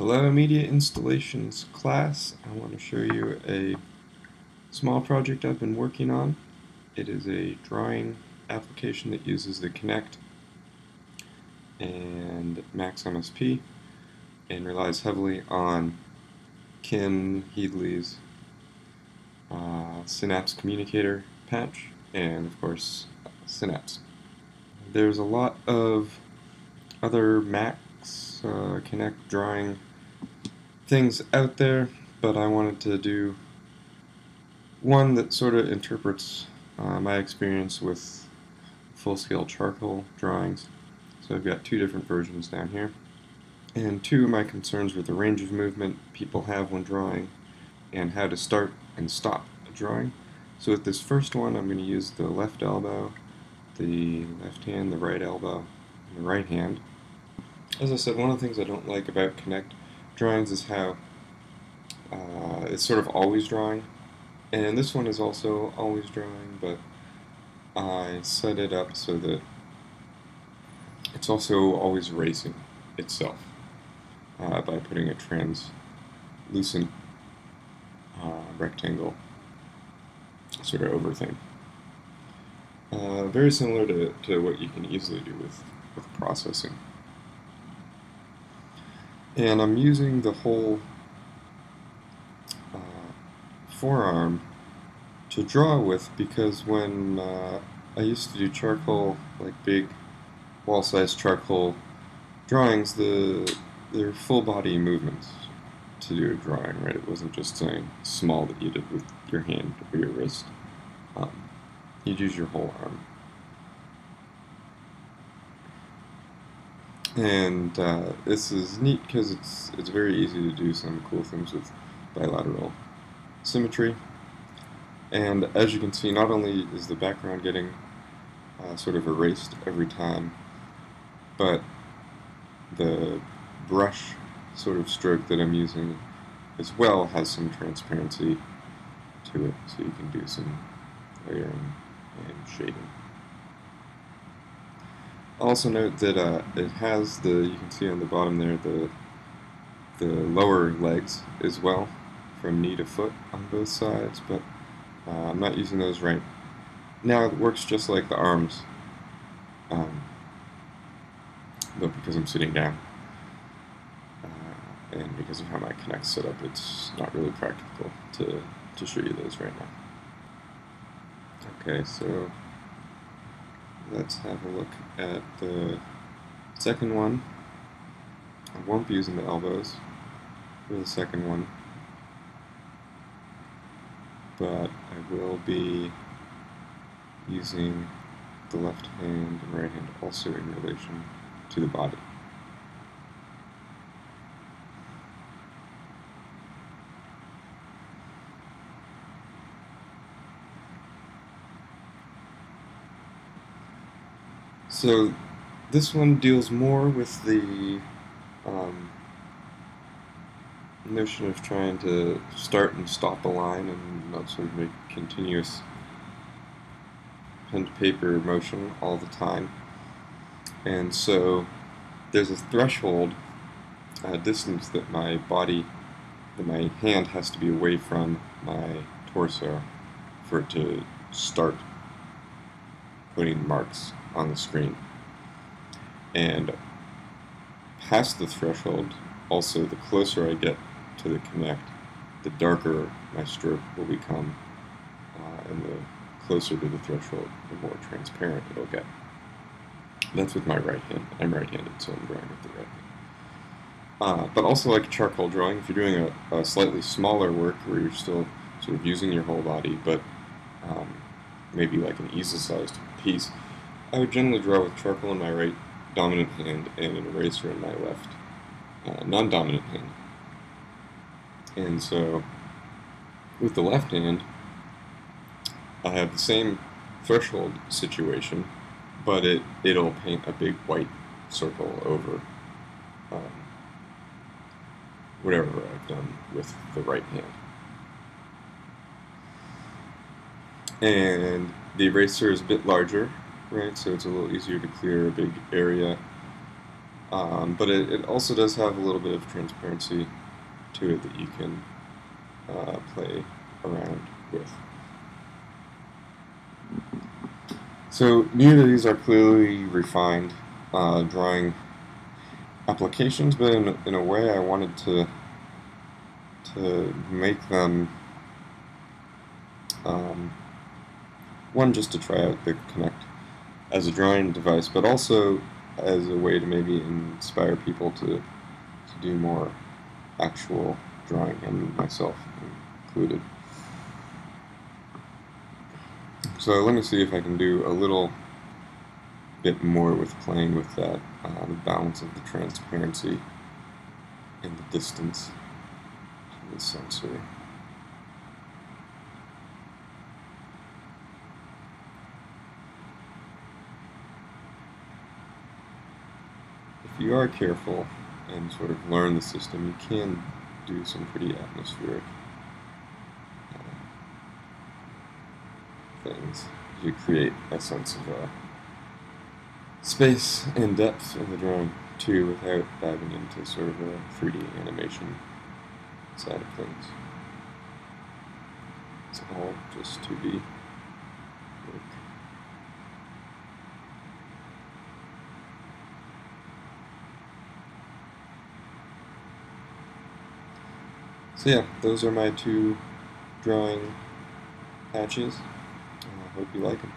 Hello Media Installations class. I want to show you a small project I've been working on. It is a drawing application that uses the Kinect and Max MSP and relies heavily on Kim Headley's Synapse communicator patch and of course Synapse. There's a lot of other Max Kinect drawing things out there, but I wanted to do one that sort of interprets my experience with full-scale charcoal drawings. So I've got two different versions down here. And two of my concerns were the range of movement people have when drawing and how to start and stop a drawing. So with this first one, I'm going to use the left elbow, the left hand, the right elbow, and the right hand. As I said, one of the things I don't like about Kinect drawings is how it's sort of always drawing. And this one is also always drawing, but I set it up so that it's also always erasing itself by putting a translucent rectangle sort of over thing. Very similar to what you can easily do with processing. And I'm using the whole forearm to draw with because when I used to do charcoal, like big wall-sized charcoal drawings, they're full body movements to do a drawing, right? It wasn't just something small that you did with your hand or your wrist. You'd use your whole arm. And this is neat because it's very easy to do some cool things with bilateral symmetry. And as you can see, not only is the background getting sort of erased every time, but the brush sort of stroke that I'm using as well has some transparency to it, so you can do some layering and shading. Also note that it has you can see on the bottom there, the lower legs as well, from knee to foot on both sides, but I'm not using those right now. It works just like the arms, but because I'm sitting down and because of how my Kinect's set up, it's not really practical to show you those right now. Okay, so let's have a look at the second one. I won't be using the elbows for the second one, but I will be using the left hand and right hand also in relation to the body. So this one deals more with the notion of trying to start and stop a line and not sort of make continuous pen to paper motion all the time. And so there's a threshold distance that my hand has to be away from my torso for it to start putting marks on the screen. And past the threshold, also the closer I get to the Kinect, the darker my stroke will become, and the closer to the threshold, the more transparent it'll get. That's with my right hand. I'm right-handed, so I'm drawing with the right hand. But also like charcoal drawing, if you're doing a slightly smaller work where you're still sort of using your whole body, but maybe like an easel-sized piece, I would generally draw with charcoal in my right dominant hand and an eraser in my left non-dominant hand. And so with the left hand, I have the same threshold situation, but it'll paint a big white circle over whatever I've done with the right hand. And the eraser is a bit larger, right, so it's a little easier to clear a big area but it also does have a little bit of transparency to it that you can play around with. So neither of these are clearly refined drawing applications, but in a way I wanted to make them one, just to try out the Kinect as a drawing device, but also as a way to maybe inspire people to do more actual drawing, and myself included. So let me see if I can do a little bit more with playing with that, the balance of the transparency and the distance to the sensor. If you are careful and sort of learn the system, you can do some pretty atmospheric things. You create a sense of space and depth in the drawing too, without diving into sort of a 3D animation side of things. It's all just 2D work. So yeah, those are my two drawing patches. I hope you like them.